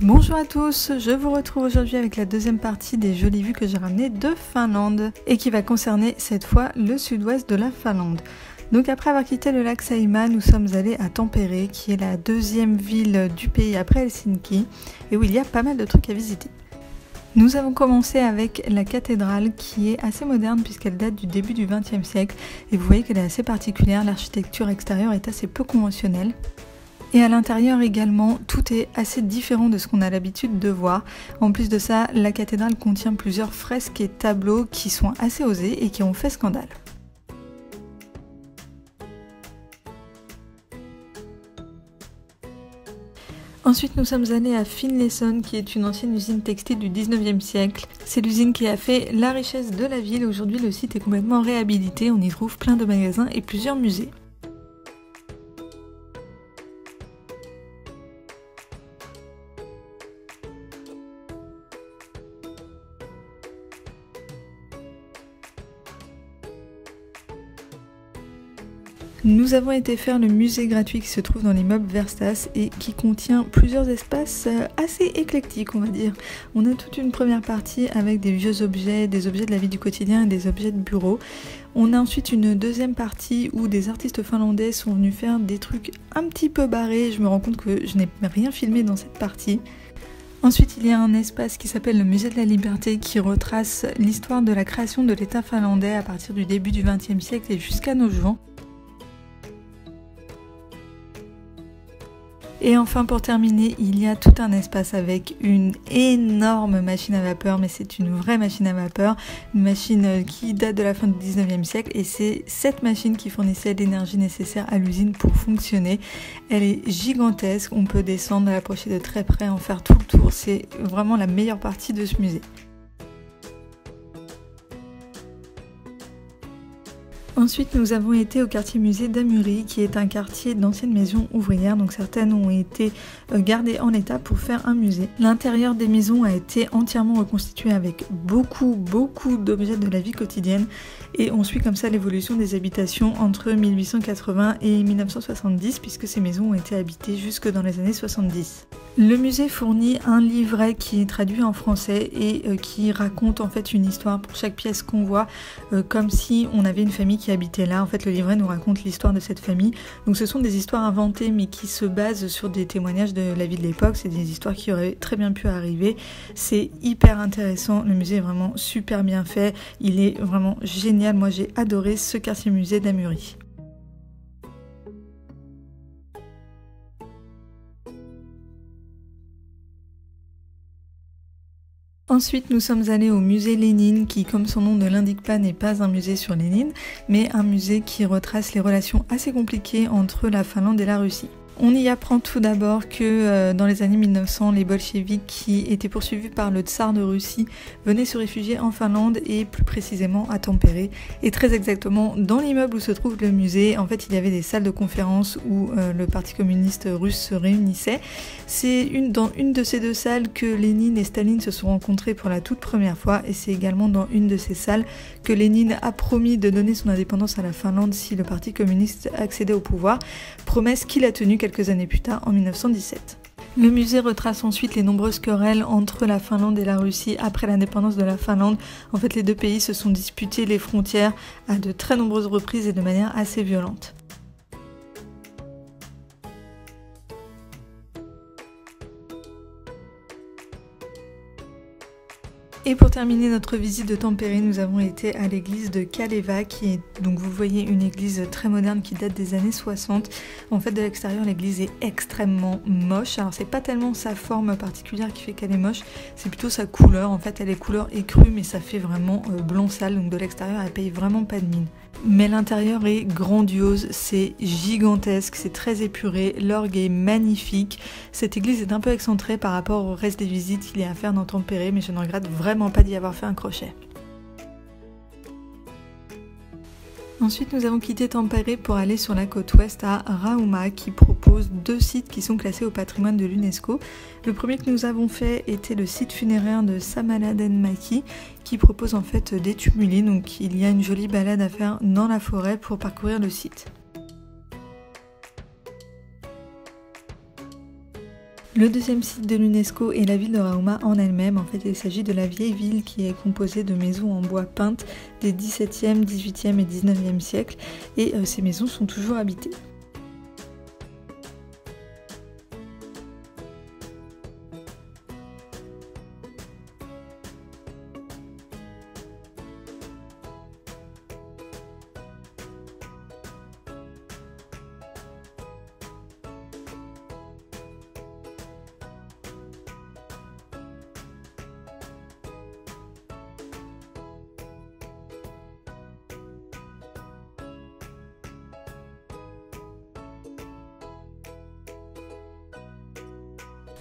Bonjour à tous, je vous retrouve aujourd'hui avec la deuxième partie des jolies vues que j'ai ramenées de Finlande et qui va concerner cette fois le sud-ouest de la Finlande. Donc après avoir quitté le lac Saimaa, nous sommes allés à Tampere qui est la deuxième ville du pays après Helsinki et où il y a pas mal de trucs à visiter. Nous avons commencé avec la cathédrale qui est assez moderne puisqu'elle date du début du XXe siècle et vous voyez qu'elle est assez particulière, l'architecture extérieure est assez peu conventionnelle. Et à l'intérieur également, tout est assez différent de ce qu'on a l'habitude de voir. En plus de ça, la cathédrale contient plusieurs fresques et tableaux qui sont assez osés et qui ont fait scandale. Ensuite, nous sommes allés à Finlayson, qui est une ancienne usine textile du 19e siècle. C'est l'usine qui a fait la richesse de la ville. Aujourd'hui, le site est complètement réhabilité. On y trouve plein de magasins et plusieurs musées. Nous avons été faire le musée gratuit qui se trouve dans l'immeuble Verstas et qui contient plusieurs espaces assez éclectiques, on va dire. On a toute une première partie avec des vieux objets, des objets de la vie du quotidien et des objets de bureau. On a ensuite une deuxième partie où des artistes finlandais sont venus faire des trucs un petit peu barrés. Je me rends compte que je n'ai rien filmé dans cette partie. Ensuite, il y a un espace qui s'appelle le Musée de la Liberté qui retrace l'histoire de la création de l'État finlandais à partir du début du XXe siècle et jusqu'à nos jours. Et enfin pour terminer, il y a tout un espace avec une énorme machine à vapeur, mais c'est une vraie machine à vapeur, une machine qui date de la fin du 19e siècle et c'est cette machine qui fournissait l'énergie nécessaire à l'usine pour fonctionner. Elle est gigantesque, on peut descendre, l'approcher de très près, en faire tout le tour, c'est vraiment la meilleure partie de ce musée. Ensuite, nous avons été au quartier musée d'Amuri, qui est un quartier d'anciennes maisons ouvrières, donc certaines ont été gardées en état pour faire un musée. L'intérieur des maisons a été entièrement reconstitué avec beaucoup d'objets de la vie quotidienne et on suit comme ça l'évolution des habitations entre 1880 et 1970 puisque ces maisons ont été habitées jusque dans les années 70. Le musée fournit un livret qui est traduit en français et qui raconte en fait une histoire pour chaque pièce qu'on voit, comme si on avait une famille qui habitait là. En fait, le livret nous raconte l'histoire de cette famille. Donc ce sont des histoires inventées mais qui se basent sur des témoignages de la vie de l'époque. C'est des histoires qui auraient très bien pu arriver. C'est hyper intéressant. Le musée est vraiment super bien fait. Il est vraiment génial. Moi, j'ai adoré ce quartier musée d'Amuri. Ensuite, nous sommes allés au musée Lénine qui, comme son nom ne l'indique pas, n'est pas un musée sur Lénine, mais un musée qui retrace les relations assez compliquées entre la Finlande et la Russie. On y apprend tout d'abord que dans les années 1900, les bolcheviks qui étaient poursuivis par le tsar de Russie venaient se réfugier en Finlande et plus précisément à Tampere. Et très exactement dans l'immeuble où se trouve le musée, en fait il y avait des salles de conférence où le parti communiste russe se réunissait. C'est dans une de ces deux salles que Lénine et Staline se sont rencontrés pour la toute première fois et c'est également dans une de ces salles que Lénine a promis de donner son indépendance à la Finlande si le parti communiste accédait au pouvoir, promesse qu'il a tenue quelques années plus tard, en 1917. Le musée retrace ensuite les nombreuses querelles entre la Finlande et la Russie après l'indépendance de la Finlande. En fait, les deux pays se sont disputés les frontières à de très nombreuses reprises et de manière assez violente. Et pour terminer notre visite de Tampere, nous avons été à l'église de Kaleva, qui est, donc vous voyez, une église très moderne qui date des années 60. En fait, de l'extérieur, l'église est extrêmement moche. Alors, c'est pas tellement sa forme particulière qui fait qu'elle est moche, c'est plutôt sa couleur. En fait, elle est couleur écrue, mais ça fait vraiment blanc sale. Donc, de l'extérieur, elle paye vraiment pas de mine. Mais l'intérieur est grandiose, c'est gigantesque, c'est très épuré, l'orgue est magnifique. Cette église est un peu excentrée par rapport au reste des visites qu'il y a à faire dans Tampere, mais je ne regrette vraiment pas d'y avoir fait un crochet. Ensuite, nous avons quitté Tampere pour aller sur la côte ouest à Rauma qui propose deux sites qui sont classés au patrimoine de l'UNESCO. Le premier que nous avons fait était le site funéraire de Samaladenmäki qui propose en fait des tumuli, donc il y a une jolie balade à faire dans la forêt pour parcourir le site. Le deuxième site de l'UNESCO est la ville de Rauma en elle-même. En fait, il s'agit de la vieille ville qui est composée de maisons en bois peintes des 17e, 18e et 19e siècles. Et ces maisons sont toujours habitées.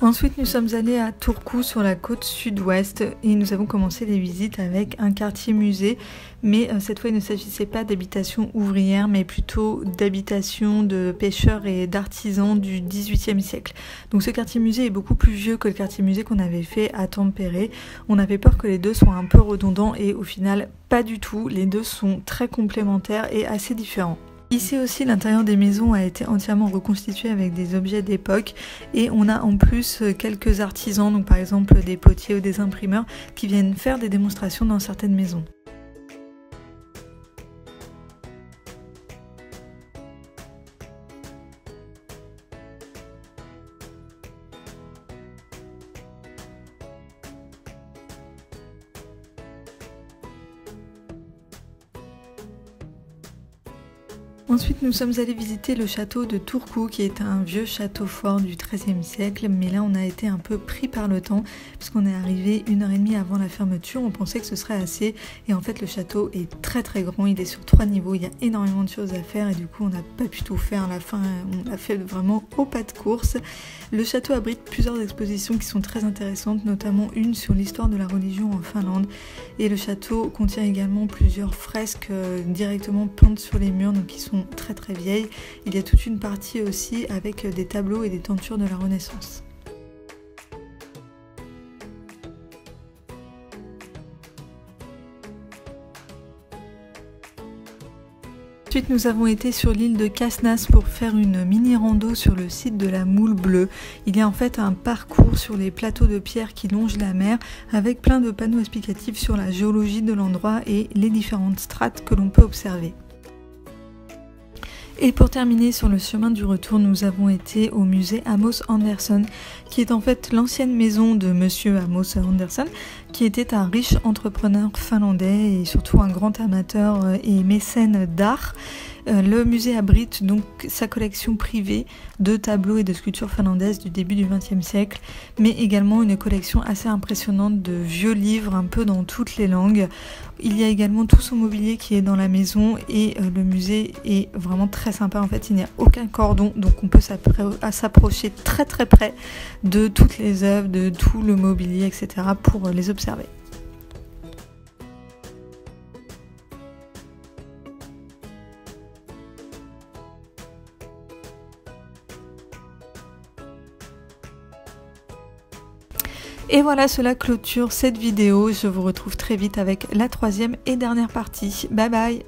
Ensuite, nous sommes allés à Turku sur la côte sud-ouest et nous avons commencé les visites avec un quartier musée, mais cette fois il ne s'agissait pas d'habitation ouvrière mais plutôt d'habitation de pêcheurs et d'artisans du XVIIIe siècle. Donc ce quartier musée est beaucoup plus vieux que le quartier musée qu'on avait fait à Tampere. On avait peur que les deux soient un peu redondants et au final pas du tout, les deux sont très complémentaires et assez différents. Ici aussi, l'intérieur des maisons a été entièrement reconstitué avec des objets d'époque et on a en plus quelques artisans, donc par exemple des potiers ou des imprimeurs, qui viennent faire des démonstrations dans certaines maisons. Ensuite, nous sommes allés visiter le château de Turku, qui est un vieux château fort du XIIIe siècle, mais là on a été un peu pris par le temps, puisqu'on est arrivé 1h30 avant la fermeture, on pensait que ce serait assez, et en fait le château est très très grand, il est sur 3 niveaux, il y a énormément de choses à faire, et du coup on n'a pas pu tout faire à la fin, on l'a fait vraiment au pas de course. Le château abrite plusieurs expositions qui sont très intéressantes, notamment une sur l'histoire de la religion en Finlande, et le château contient également plusieurs fresques directement peintes sur les murs, donc qui sont très très vieilles. Il y a toute une partie aussi avec des tableaux et des tentures de la Renaissance. Ensuite, nous avons été sur l'île de Kasnas pour faire une mini rando sur le site de la Moule Bleue. Il y a en fait un parcours sur les plateaux de pierre qui longent la mer avec plein de panneaux explicatifs sur la géologie de l'endroit et les différentes strates que l'on peut observer. Et pour terminer, sur le chemin du retour, nous avons été au musée Amos Anderson, qui est en fait l'ancienne maison de monsieur Amos Anderson, qui était un riche entrepreneur finlandais et surtout un grand amateur et mécène d'art. Le musée abrite donc sa collection privée de tableaux et de sculptures finlandaises du début du XXe siècle, mais également une collection assez impressionnante de vieux livres un peu dans toutes les langues. Il y a également tout son mobilier qui est dans la maison et le musée est vraiment très sympa. En fait, il n'y a aucun cordon, donc on peut s'approcher très très près de toutes les œuvres, de tout le mobilier, etc. pour les observer. Et voilà, cela clôture cette vidéo. Je vous retrouve très vite avec la troisième et dernière partie. Bye bye!